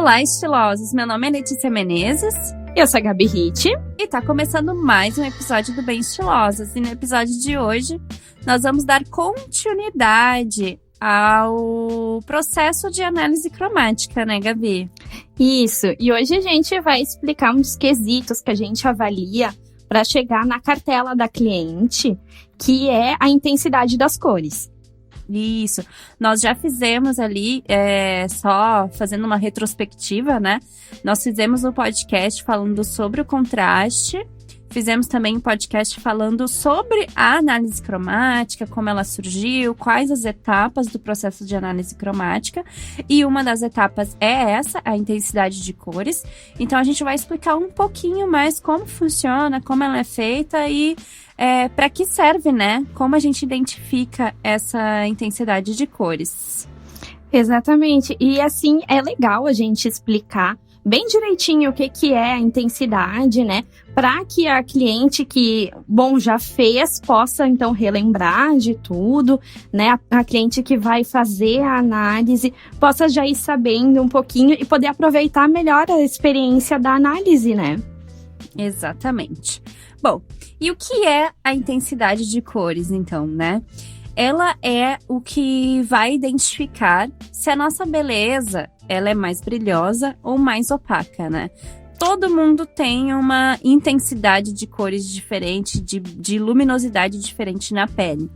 Olá, estilosos! Meu nome é Letícia Menezes. Eu sou a Gabi Ritt. E tá começando mais um episódio do Bem Estilosas. E no episódio de hoje, nós vamos dar continuidade ao processo de análise cromática, né, Gabi? Isso. E hoje a gente vai explicar uns quesitos que a gente avalia para chegar na cartela da cliente, que é a intensidade das cores. Isso. Nós já fizemos ali, só fazendo uma retrospectiva, né? Nós fizemos um podcast falando sobre o contraste. Fizemos também um podcast falando sobre a análise cromática, como ela surgiu, quais as etapas do processo de análise cromática. E uma das etapas é essa, a intensidade de cores. Então, a gente vai explicar um pouquinho mais como funciona, como ela é feita e para que serve, né? Como a gente identifica essa intensidade de cores. Exatamente. E assim, é legal a gente explicar bem direitinho o que é a intensidade, né? Para que a cliente que, já fez, possa então relembrar de tudo, né? A cliente que vai fazer a análise possa já ir sabendo um pouquinho e poder aproveitar melhor a experiência da análise, né? Exatamente. Bom, e o que é a intensidade de cores, então, né? Ela é o que vai identificar se a nossa beleza ela é mais brilhosa ou mais opaca, né? Todo mundo tem uma intensidade de cores diferente, de luminosidade diferente na pele.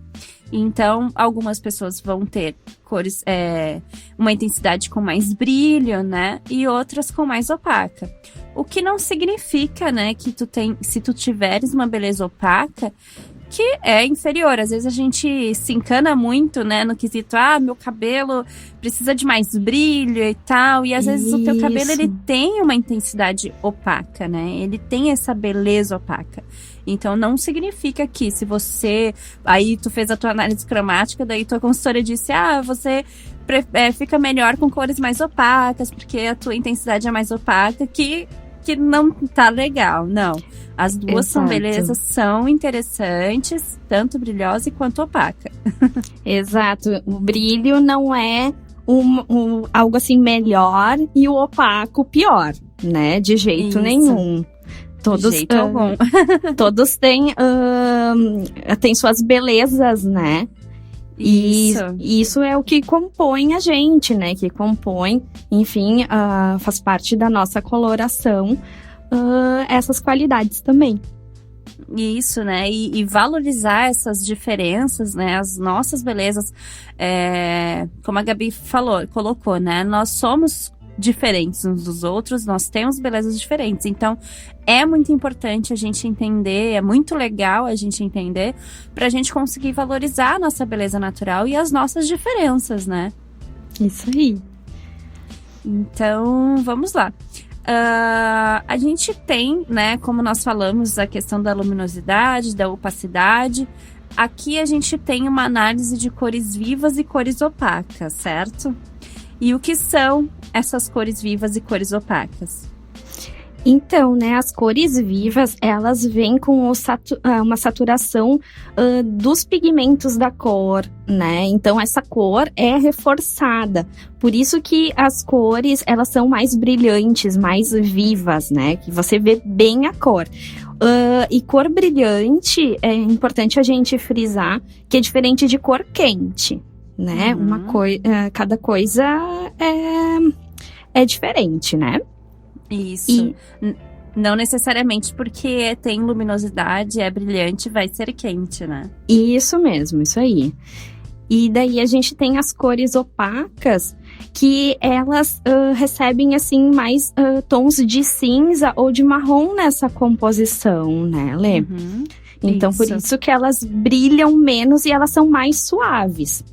Então, algumas pessoas vão ter cores, uma intensidade com mais brilho, né? E outras com mais opaca. O que não significa, né, que se tu tiveres uma beleza opaca, que é inferior. Às vezes a gente se encana muito, né, no quesito, meu cabelo precisa de mais brilho e tal, e às vezes o teu cabelo, ele tem uma intensidade opaca, né, ele tem essa beleza opaca. Então, não significa que se você, aí tu fez a tua análise cromática, daí tua consultora disse, você fica melhor com cores mais opacas, porque a tua intensidade é mais opaca, que não tá legal, não. As duas belezas são interessantes, tanto brilhosa quanto opaca. Exato. O brilho não é algo assim melhor e o opaco pior, né? De jeito nenhum. De jeito algum. Todos têm suas belezas, né? Isso é o que compõe a gente, né? Que compõe, enfim, faz parte da nossa coloração, essas qualidades também. Isso, né? E valorizar essas diferenças, né? As nossas belezas, como a Gabi colocou, né? Nós somos diferentes uns dos outros, nós temos belezas diferentes. Então, é muito importante a gente entender, é muito legal a gente entender, pra gente conseguir valorizar a nossa beleza natural e as nossas diferenças, né? Isso aí. Então, vamos lá. A gente tem, né, como nós falamos, a questão da luminosidade, da opacidade. Aqui a gente tem uma análise de cores vivas e cores opacas, certo? E o que são essas cores vivas e cores opacas? Então, né, as cores vivas, elas vêm com uma saturação dos pigmentos da cor, né? Então, essa cor é reforçada. Por isso que as cores, elas são mais brilhantes, mais vivas, né? Que você vê bem a cor. E cor brilhante, é importante a gente frisar que é diferente de cor quente, né? Cada coisa é diferente, né? Isso. Não necessariamente porque tem luminosidade, é brilhante, vai ser quente, né? Isso mesmo, isso aí. E daí a gente tem as cores opacas, que elas recebem, assim, mais tons de cinza ou de marrom nessa composição, né, Lê? Então, por isso que elas brilham menos e elas são mais suaves.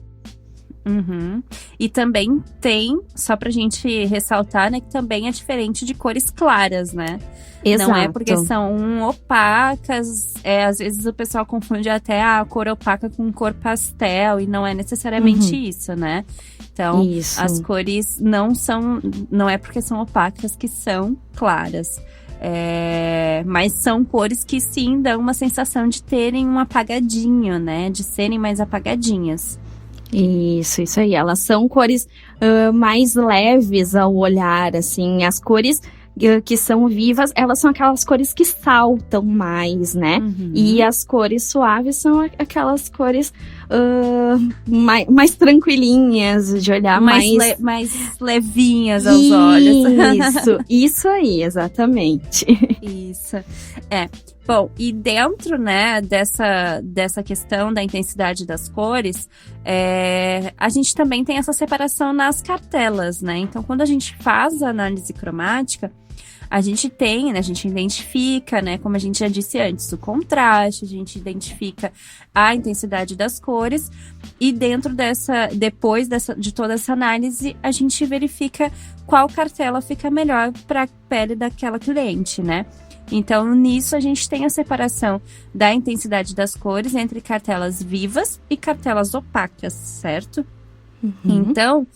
E também tem, só pra gente ressaltar, né, que também é diferente de cores claras, né? Exato. Não é porque são opacas, às vezes o pessoal confunde até a cor opaca com cor pastel, e não é necessariamente isso, né? Então, as cores não é porque são opacas que são claras. Mas são cores que sim dão uma sensação de terem um apagadinho, né? De serem mais apagadinhas. Isso aí. Elas são cores mais leves ao olhar, assim. As cores que são vivas, elas são aquelas cores que saltam mais, né? E as cores suaves são aquelas cores mais tranquilinhas, de olhar mais levinhas aos olhos. Isso aí, exatamente. Isso, Bom, e dentro, né, dessa questão da intensidade das cores, a gente também tem essa separação nas cartelas, né? Então, quando a gente faz a análise cromática, a gente identifica, né, como a gente já disse antes, o contraste, a gente identifica a intensidade das cores e depois de toda essa análise, a gente verifica qual cartela fica melhor para a pele daquela cliente, né? Então, nisso, a gente tem a separação da intensidade das cores entre cartelas vivas e cartelas opacas, certo? Então,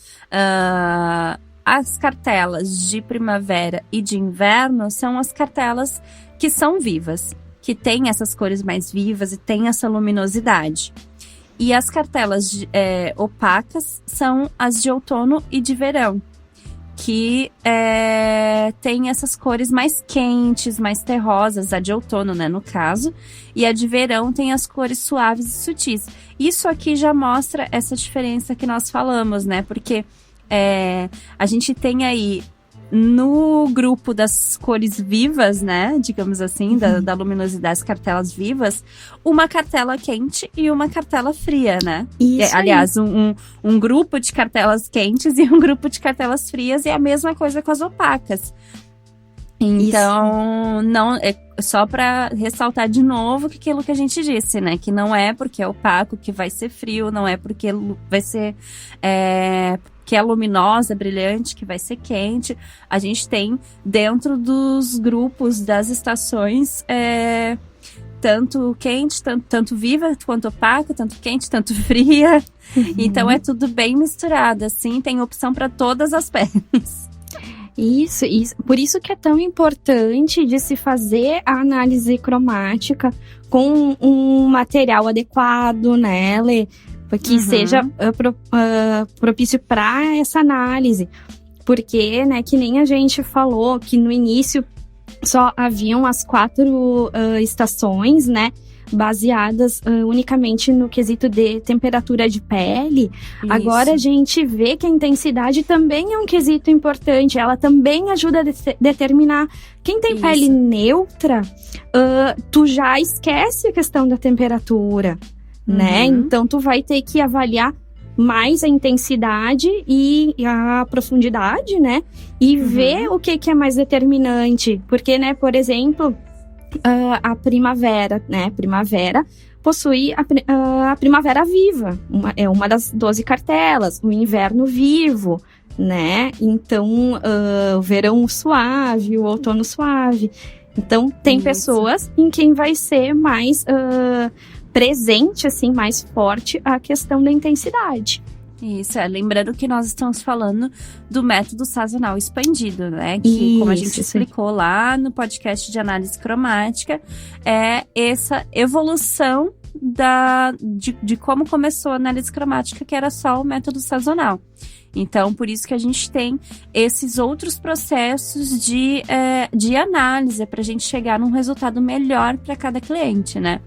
as cartelas de primavera e de inverno são as cartelas que são vivas, que têm essas cores mais vivas e têm essa luminosidade. E as cartelas opacas são as de outono e de verão, que tem essas cores mais quentes, mais terrosas, a de outono, né, no caso, e a de verão tem as cores suaves e sutis. Isso aqui já mostra essa diferença que nós falamos, né, porque a gente tem aí no grupo das cores vivas, né, digamos assim, da luminosidade das cartelas vivas, uma cartela quente e uma cartela fria, né? Aliás, um grupo de cartelas quentes e um grupo de cartelas frias, e a mesma coisa com as opacas. Então, não é só para ressaltar de novo aquilo que a gente disse, né? Que não é porque é opaco que vai ser frio, não é porque vai ser que é luminosa, brilhante, que vai ser quente. A gente tem dentro dos grupos das estações tanto quente, tanto viva quanto opaca, tanto quente, tanto fria. Então é tudo bem misturado, assim, tem opção para todas as peles. Isso. Por isso que é tão importante de se fazer a análise cromática com um material adequado, né, Lê? Que seja propício para essa análise. Porque, né, que nem a gente falou que no início só haviam as 4 estações, né, baseadas unicamente no quesito de temperatura de pele. Isso. Agora a gente vê que a intensidade também é um quesito importante. Ela também ajuda a determinar. Quem tem pele neutra, tu já esquece a questão da temperatura, né? Então tu vai ter que avaliar mais a intensidade e a profundidade, né? E ver o que é mais determinante. Porque, né, por exemplo, a primavera, né? Primavera possui a primavera viva, é uma das 12 cartelas, o inverno vivo, né? Então, o verão suave, o outono suave. Então, tem pessoas em quem vai ser mais presente, assim, mais forte a questão da intensidade. Isso, lembrando que nós estamos falando do método sazonal expandido, né? Que, como a gente explicou lá no podcast de análise cromática, é essa evolução de como começou a análise cromática, que era só o método sazonal. Então, por isso que a gente tem esses outros processos de análise, para a gente chegar num resultado melhor para cada cliente, né?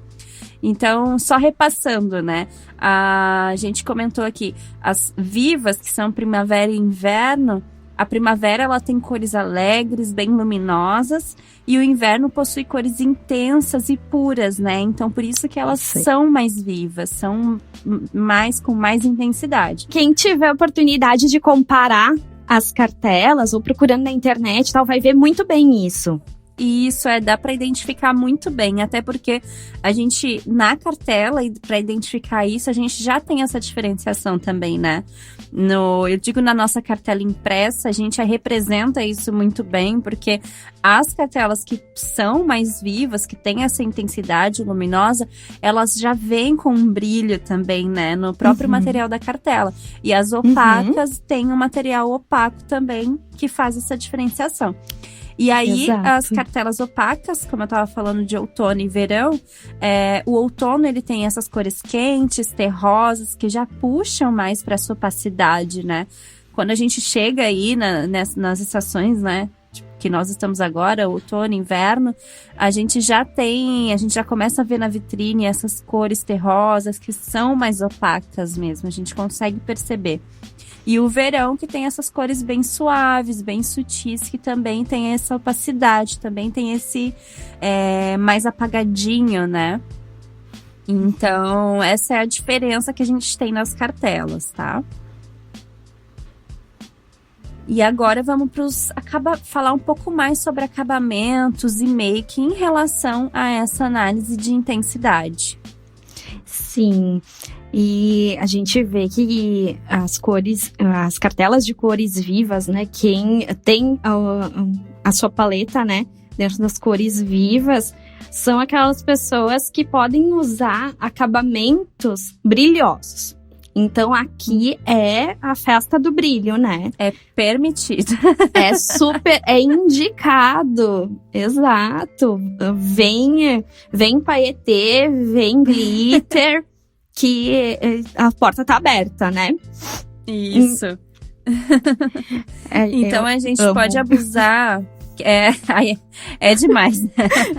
Então, só repassando, né? A gente comentou aqui, as vivas, que são primavera e inverno, a primavera ela tem cores alegres, bem luminosas, e o inverno possui cores intensas e puras, né? Então, por isso que elas são mais vivas, são com mais intensidade. Quem tiver oportunidade de comparar as cartelas, ou procurando na internet e tal, vai ver muito bem isso. E isso dá para identificar muito bem, até porque a gente, na cartela, para identificar isso, a gente já tem essa diferenciação também, né? Eu digo na nossa cartela impressa, a gente representa isso muito bem, porque as cartelas que são mais vivas, que têm essa intensidade luminosa, elas já vêm com um brilho também, né? No próprio material da cartela. E as opacas têm um material opaco também, que faz essa diferenciação. E aí, Exato. as cartelas opacas, como eu tava falando de outono e verão, o outono, ele tem essas cores quentes, terrosas, que já puxam mais para essa opacidade, né? Quando a gente chega aí nas estações, né, que nós estamos agora, outono, inverno, a gente já começa a ver na vitrine essas cores terrosas que são mais opacas mesmo, a gente consegue perceber. E o verão, que tem essas cores bem suaves, bem sutis, que também tem essa opacidade, também tem esse mais apagadinho, né? Então, essa é a diferença que a gente tem nas cartelas, tá? E agora vamos falar um pouco mais sobre acabamentos e make em relação a essa análise de intensidade. Sim, e a gente vê que as cartelas de cores vivas, né, quem tem a sua paleta, né, dentro das cores vivas, são aquelas pessoas que podem usar acabamentos brilhosos. Então, aqui é a festa do brilho, né? É permitido. É indicado. Exato. Vem paetê, vem glitter, que a porta tá aberta, né? Isso. Então, a gente pode abusar. É demais, né?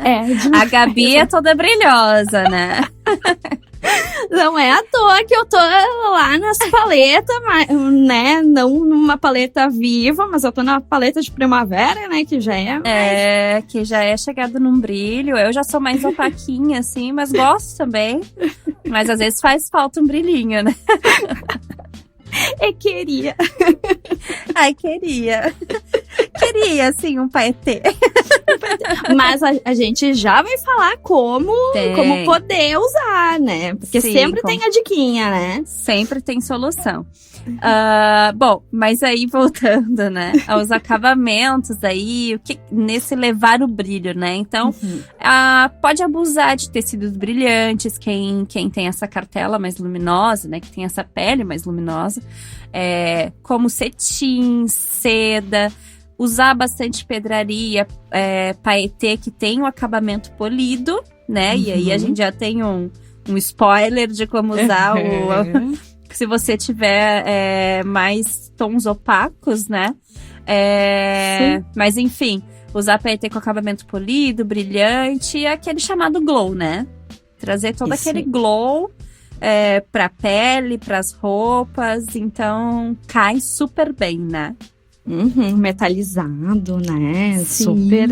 É demais. A Gabi é toda brilhosa, né? Não é à toa que eu tô lá nas paletas, né? Não numa paleta viva, mas eu tô na paleta de primavera, né? Que já é. Que já é chegado num brilho. Eu já sou mais opaquinha, assim, mas gosto também. Mas às vezes faz falta um brilhinho, né? Queria. Ai, queria. Queria, assim, um paetê. Mas a gente já vai falar como poder usar, né? Porque sempre tem a diquinha, né? Sempre tem solução. Bom, mas aí voltando, né? Aos acabamentos aí, nesse levar o brilho, né? Então, pode abusar de tecidos brilhantes, quem tem essa cartela mais luminosa, né? Que tem essa pele mais luminosa. Como cetim, seda. Usar bastante pedraria, paetê, que tem o acabamento polido, né? E aí a gente já tem um spoiler de como usar se você tiver mais tons opacos, né? Mas enfim, usar paetê com acabamento polido, brilhante, e aquele chamado glow, né? Trazer todo aquele glow pra pele, pras roupas, então cai super bem, né? Metalizado, né? Sim. Super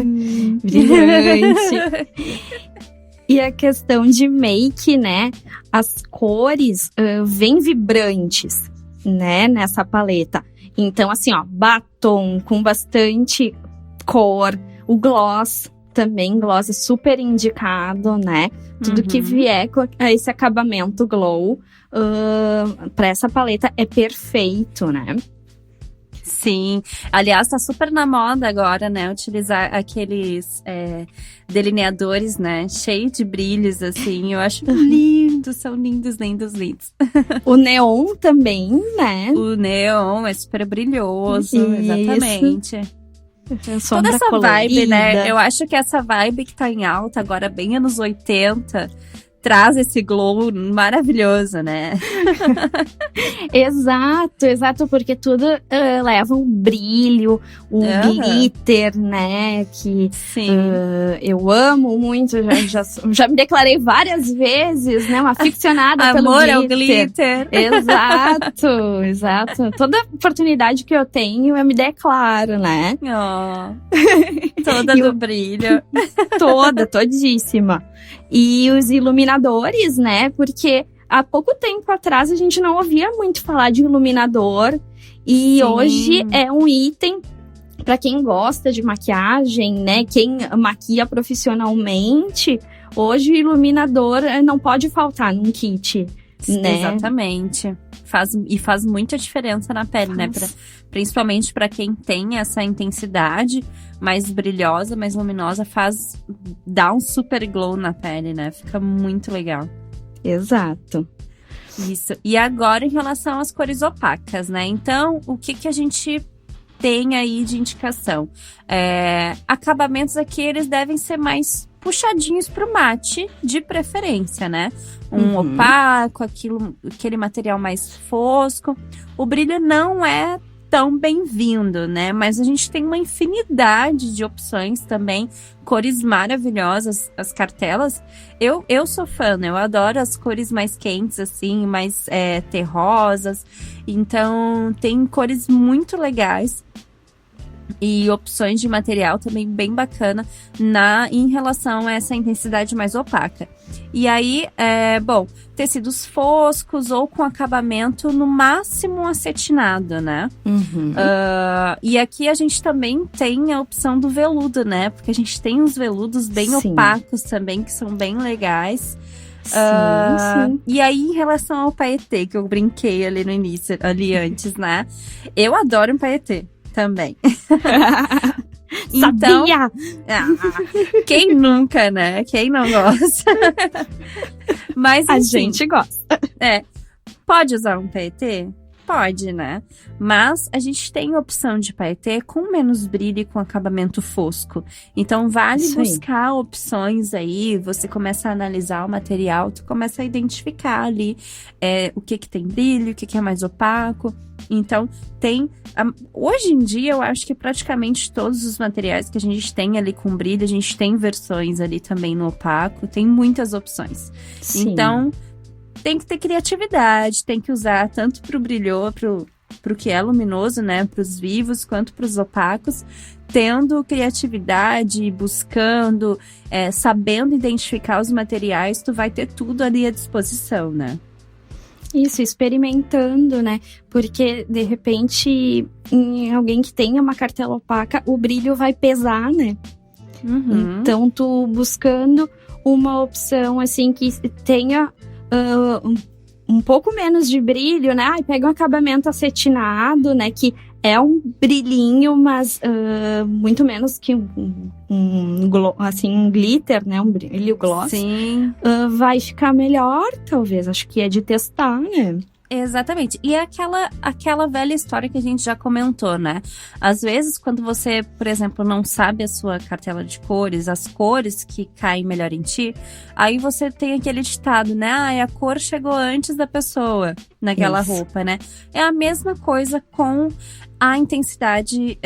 brilhante. E a questão de make, né? As cores vêm vibrantes, né? Nessa paleta. Então, assim, ó, batom com bastante cor. O gloss também, gloss é super indicado, né? Tudo que vier com esse acabamento glow para essa paleta é perfeito, né? Sim, aliás, tá super na moda agora, né, utilizar aqueles delineadores, né, cheio de brilhos, assim, eu acho lindos, são lindos, lindos, lindos. O neon também, né? O neon é super brilhoso, exatamente. Toda essa colorida. Vibe, né, eu acho que essa vibe que tá em alta agora, bem anos 80, traz esse glow maravilhoso, né? Exato, porque tudo leva um brilho, um glitter, né? Que eu amo muito, já me declarei várias vezes, né? Uma aficionada pelo glitter. Amor ao glitter. Exato. Toda oportunidade que eu tenho, eu me declaro, né? Toda do brilho. Todíssima. E os iluminadores, né? Porque há pouco tempo atrás a gente não ouvia muito falar de iluminador. E hoje é um item para quem gosta de maquiagem, né? Quem maquia profissionalmente. Hoje o iluminador não pode faltar num kit, né? Exatamente. Faz muita diferença na pele, né? Principalmente para quem tem essa intensidade mais brilhosa, mais luminosa, dá um super glow na pele, né? Fica muito legal. Exato. Isso. E agora, em relação às cores opacas, né? Então, o que a gente tem aí de indicação? Acabamentos aqui, eles devem ser mais puxadinhos pro mate, de preferência, né? Opaco, aquele material mais fosco. O brilho não é tão bem-vindo, né? Mas a gente tem uma infinidade de opções também, cores maravilhosas, as cartelas. Eu sou fã, né? Eu adoro as cores mais quentes, assim, mais terrosas. Então, tem cores muito legais e opções de material também bem bacana em relação a essa intensidade mais opaca. E aí, tecidos foscos ou com acabamento no máximo acetinado, né? E aqui a gente também tem a opção do veludo, né? Porque a gente tem uns veludos bem opacos também, que são bem legais. Sim. E aí, em relação ao paetê, que eu brinquei ali no início, ali antes, né? Eu adoro um paetê também. Então, Sabia! Quem nunca, né? Quem não gosta? Mas, enfim, A gente gosta. Pode usar um paetê? Pode, né? Mas a gente tem opção de paetê com menos brilho e com acabamento fosco. Então, vale buscar opções aí. Você começa a analisar o material, tu começa a identificar ali o que tem brilho, o que é mais opaco. Então, hoje em dia, eu acho que praticamente todos os materiais que a gente tem ali com brilho, a gente tem versões ali também no opaco, tem muitas opções. Sim. Então, tem que ter criatividade, tem que usar tanto pro brilho, pro que é luminoso, né, pros vivos, quanto pros opacos, tendo criatividade, buscando, sabendo identificar os materiais, tu vai ter tudo ali à disposição, né? Isso, experimentando, né? Porque, de repente, em alguém que tenha uma cartela opaca, o brilho vai pesar, né? Então, tu buscando uma opção, assim, que tenha um pouco menos de brilho, né? Pega um acabamento acetinado, né? Que é um brilhinho, mas muito menos que um glitter, né? Um brilho gloss. Sim. Vai ficar melhor, talvez. Acho que é de testar, né? Exatamente. E é aquela velha história que a gente já comentou, né? Às vezes, quando você, por exemplo, não sabe a sua cartela de cores, as cores que caem melhor em ti, aí você tem aquele ditado, né? A cor chegou antes da pessoa naquela roupa, né? É a mesma coisa com a intensidade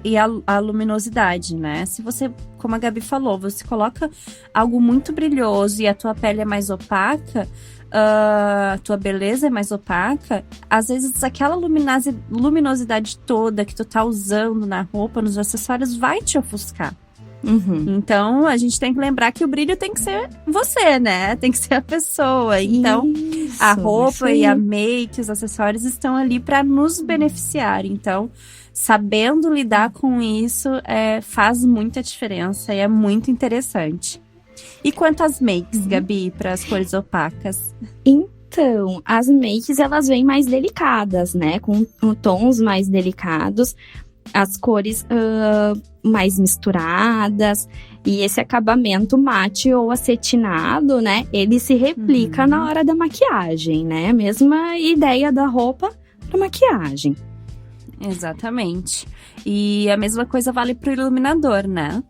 e a luminosidade, né? Se você, como a Gabi falou, você coloca algo muito brilhoso e a tua pele é mais opaca, a tua beleza é mais opaca, às vezes aquela luminosidade toda que tu tá usando na roupa, nos acessórios, vai te ofuscar. Então, a gente tem que lembrar que o brilho tem que ser você, né? Tem que ser a pessoa. Então, a roupa e a make, os acessórios estão ali para nos beneficiar. Então, sabendo lidar com isso faz muita diferença e é muito interessante. E quanto às makes, Gabi, para as cores opacas? Então, as makes, elas vêm mais delicadas, né? Com tons mais delicados, as cores mais misturadas. E esse acabamento mate ou acetinado, né? Ele se replica na hora da maquiagem, né? Mesma ideia da roupa para maquiagem. Exatamente. E a mesma coisa vale pro iluminador, né?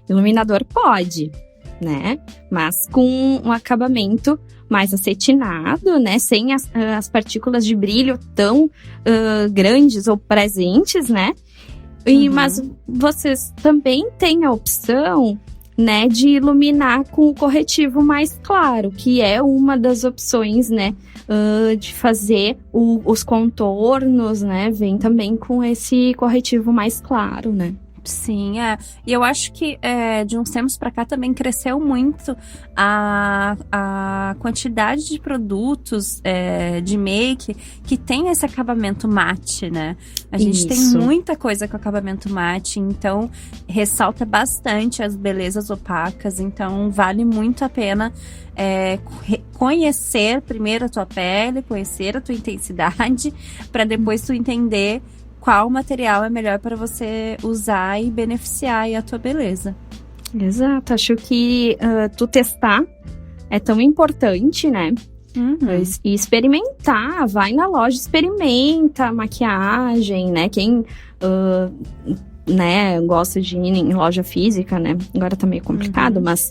Iluminador pode, né? Mas com um acabamento mais acetinado, né? Sem as partículas de brilho tão grandes ou presentes, né? Mas vocês também têm a opção, né? De iluminar com o corretivo mais claro, que é uma das opções, né? De fazer os contornos, né? Vem também com esse corretivo mais claro, né? Sim, e eu acho que de uns tempos pra cá também cresceu muito a quantidade de produtos de make que tem esse acabamento mate, né? A gente tem muita coisa com acabamento mate, então ressalta bastante as belezas opacas, então vale muito a pena conhecer primeiro a tua pele, conhecer a tua intensidade, para depois tu entender qual material é melhor para você usar e beneficiar aí a tua beleza. Exato, acho que tu testar é tão importante, né? E experimentar, vai na loja, experimenta a maquiagem, né? Quem né, gosta de ir em loja física, né? Agora tá meio complicado, mas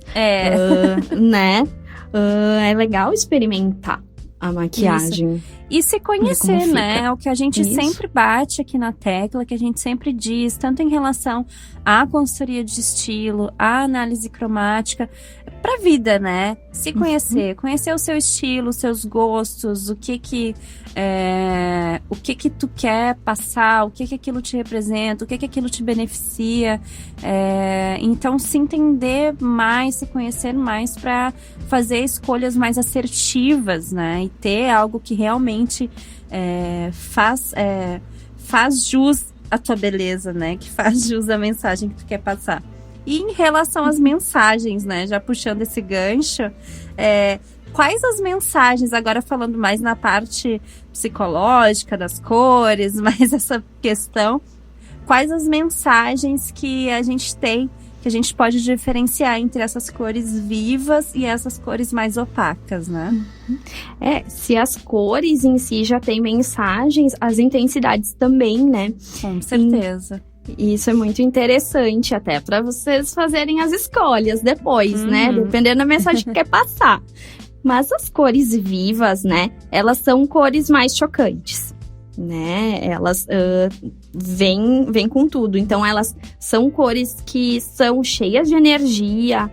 né? É legal experimentar a maquiagem. Isso. E se conhecer, né? É o que a gente sempre bate aqui na tecla, que a gente sempre diz, tanto em relação à consultoria de estilo, à análise cromática, pra vida, né? Se conhecer, conhecer o seu estilo, os seus gostos, o que tu quer passar, o que aquilo te representa, o que aquilo te beneficia. Então, se entender mais, se conhecer mais para fazer escolhas mais assertivas, né? E ter algo que realmente faz jus à tua beleza, né? Que faz jus à mensagem que tu quer passar. E em relação às mensagens, né? Já puxando esse gancho, quais as mensagens, agora falando mais na parte psicológica das cores, mais essa questão, quais as mensagens que a gente tem, que a gente pode diferenciar entre essas cores vivas e essas cores mais opacas, né? Se as cores em si já têm mensagens, as intensidades também, né? Com certeza. Isso é muito interessante até para vocês fazerem as escolhas depois, né? Dependendo da mensagem que quer passar. Mas as cores vivas, né? Elas são cores mais chocantes, né? Elas vêm com tudo. Então, elas são cores que são cheias de energia,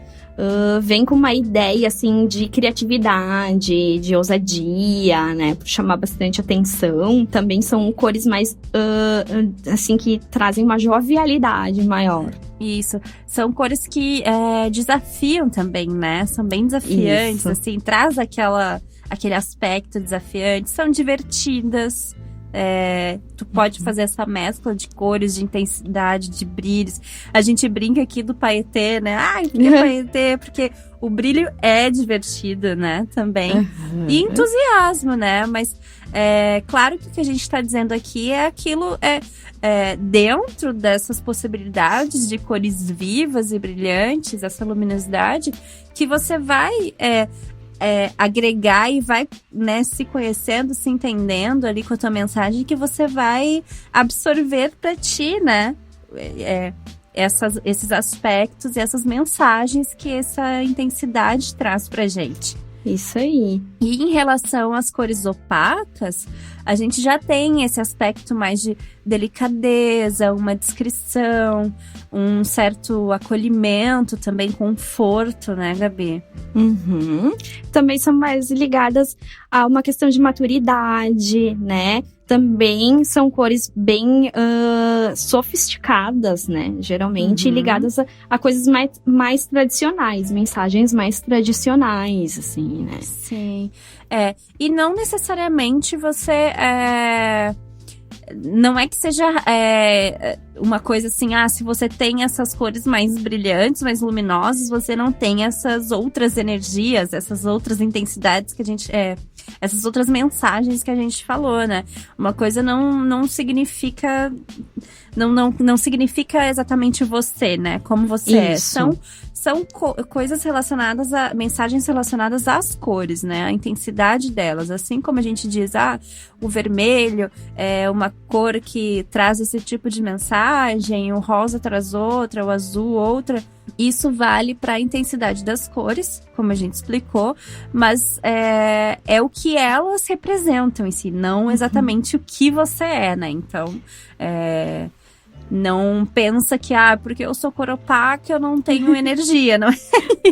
vêm com uma ideia, assim, de criatividade, de ousadia, né? Para chamar bastante atenção. Também são cores mais, assim, que trazem uma jovialidade maior. Isso. São cores que desafiam também, né? São bem desafiantes, Isso. assim. Traz aquele aspecto desafiante. São divertidas. Tu pode fazer essa mescla de cores, de intensidade, de brilhos. A gente brinca aqui do paetê, né? Paetê, porque o brilho é divertido, né? Também. E entusiasmo, né? Mas claro que o que a gente está dizendo aqui é aquilo, dentro dessas possibilidades de cores vivas e brilhantes, essa luminosidade, que você vai agregar e vai, né, se conhecendo, se entendendo ali com a tua mensagem, que você vai absorver para ti, né, esses aspectos e essas mensagens que essa intensidade traz pra gente. Isso aí. E em relação às cores opacas, a gente já tem esse aspecto mais de delicadeza, uma discrição, um certo acolhimento, também conforto, né, Gabi? Também são mais ligadas a uma questão de maturidade, né? Também são cores bem sofisticadas, né? Geralmente ligadas a coisas mais tradicionais, mensagens mais tradicionais, assim, né? Sim. E não necessariamente você... Não é que seja uma coisa assim, se você tem essas cores mais brilhantes, mais luminosas, você não tem essas outras energias, essas outras intensidades que a gente... essas outras mensagens que a gente falou, né? Uma coisa não significa... Não significa exatamente você, né? Como você é. São coisas relacionadas a... mensagens relacionadas às cores, né? A intensidade delas. Assim como a gente diz, o vermelho é uma cor que traz esse tipo de mensagem, o rosa traz outra, o azul outra. Isso vale para a intensidade das cores, como a gente explicou, mas é o que elas representam em si, não exatamente o que você é, né? Então, não pensa que, porque eu sou cor opaca, eu não tenho energia, não é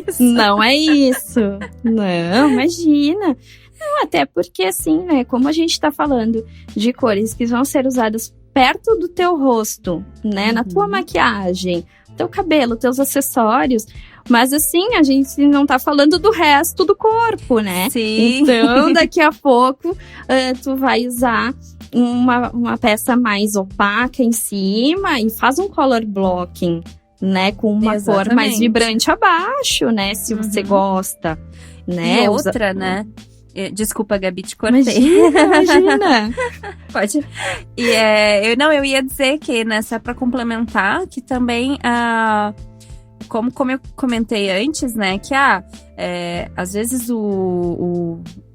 isso? Não é isso. Não, imagina. Não, até porque, assim, né, como a gente tá falando de cores que vão ser usadas perto do teu rosto, né, na tua maquiagem, teu cabelo, teus acessórios, mas assim, a gente não tá falando do resto do corpo, né? Sim. Então, daqui a pouco, tu vai usar uma peça mais opaca em cima e faz um color blocking, né? Com uma cor mais vibrante abaixo, né? Se você gosta, né? E outra, né? Desculpa, Gabi, te cortei. Imagina. Pode. E eu ia dizer que, né, só pra complementar, que também como eu comentei antes, né, que às vezes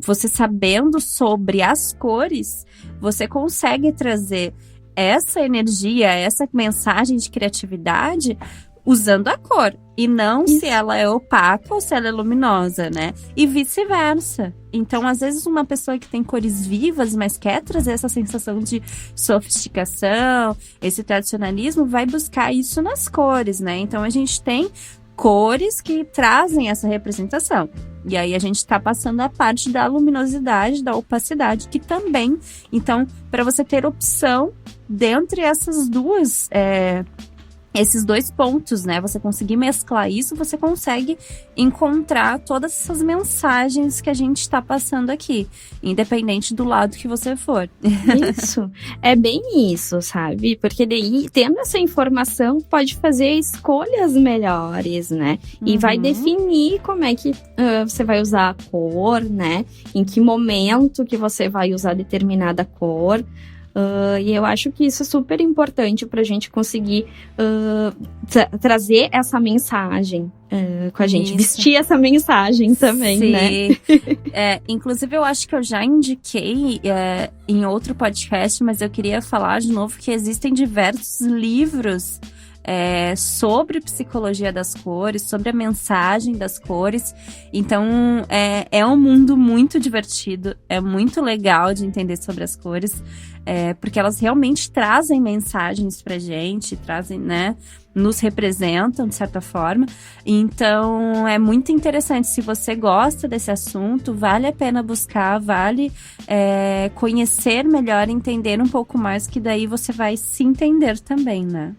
você sabendo sobre as cores, você consegue trazer essa energia, essa mensagem de criatividade usando a cor, e não se ela é opaca ou se ela é luminosa, né? E vice-versa. Então, às vezes, uma pessoa que tem cores vivas, mas quer trazer essa sensação de sofisticação, esse tradicionalismo, vai buscar isso nas cores, né? Então, a gente tem cores que trazem essa representação. E aí, a gente está passando a parte da luminosidade, da opacidade, que também... Então, para você ter opção dentre essas duas... esses dois pontos, né? Você conseguir mesclar isso, você consegue encontrar todas essas mensagens que a gente está passando aqui, independente do lado que você for. Isso, é bem isso, sabe? Porque daí, tendo essa informação, pode fazer escolhas melhores, né? E vai definir como é que você vai usar a cor, né? Em que momento que você vai usar determinada cor. E eu acho que isso é super importante para a gente conseguir trazer essa mensagem com a gente, vestir essa mensagem também, sim, né? Inclusive, eu acho que eu já indiquei em outro podcast, mas eu queria falar de novo que existem diversos livros sobre psicologia das cores, sobre a mensagem das cores. Então, é um mundo muito divertido, é muito legal de entender sobre as cores, porque elas realmente trazem mensagens pra gente, trazem, né, nos representam de certa forma. Então, é muito interessante. Se você gosta desse assunto, vale a pena buscar, vale conhecer melhor, entender um pouco mais, que daí você vai se entender também, né?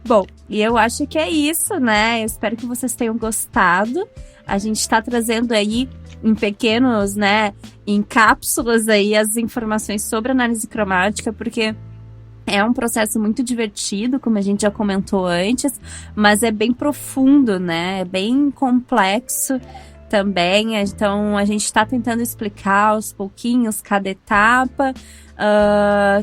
Bom, e eu acho que é isso, né? Eu espero que vocês tenham gostado. A gente está trazendo aí em pequenos, né, em cápsulas aí as informações sobre análise cromática, porque é um processo muito divertido, como a gente já comentou antes, mas é bem profundo, né? É bem complexo também. Então, a gente está tentando explicar aos pouquinhos cada etapa,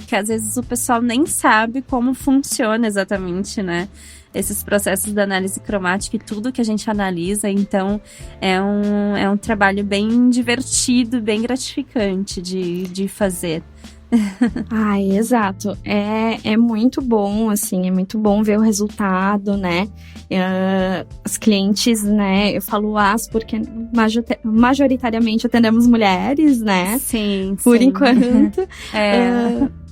que às vezes o pessoal nem sabe como funciona exatamente, né? Esses processos da análise cromática e tudo que a gente analisa. Então, é um trabalho bem divertido, bem gratificante de fazer. Ai, exato. É muito bom, assim, é muito bom ver o resultado, né? As clientes, né? Eu falo porque majoritariamente atendemos mulheres, né? Sim, por enquanto.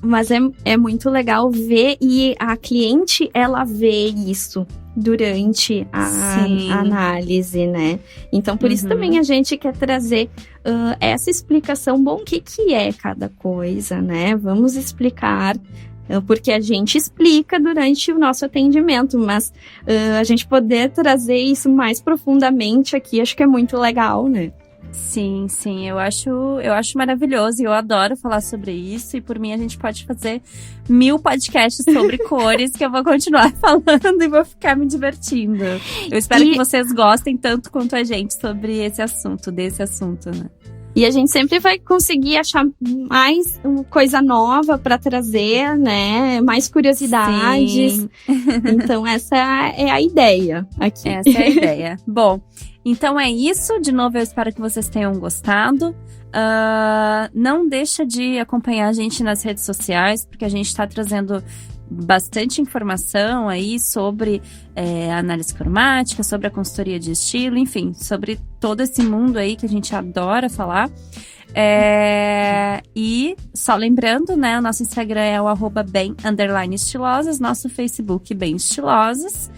Mas é muito legal ver, e a cliente, ela vê isso durante a análise, né? Então, por isso também a gente quer trazer essa explicação. Bom, o que é cada coisa, né? Vamos explicar, porque a gente explica durante o nosso atendimento, mas a gente poder trazer isso mais profundamente aqui, acho que é muito legal, né? Sim, eu acho maravilhoso, e eu adoro falar sobre isso, e por mim a gente pode fazer 1000 podcasts sobre cores, que eu vou continuar falando e vou ficar me divertindo. Eu espero que vocês gostem tanto quanto a gente sobre desse assunto, né? E a gente sempre vai conseguir achar mais coisa nova para trazer, né? Mais curiosidades. Sim. Então, essa é a ideia aqui. Essa é a ideia. Bom, então é isso. De novo, eu espero que vocês tenham gostado. Não deixa de acompanhar a gente nas redes sociais, porque a gente está trazendo bastante informação aí sobre análise cromática, sobre a consultoria de estilo, enfim, sobre todo esse mundo aí que a gente adora falar. E só lembrando, né, o nosso Instagram é o @bem_estilosas, nosso Facebook Bem Estilosas.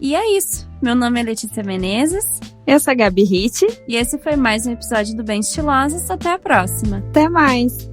E é isso. Meu nome é Letícia Menezes. Eu sou a Gabi Ritt. E esse foi mais um episódio do Bem Estilosas. Até a próxima. Até mais.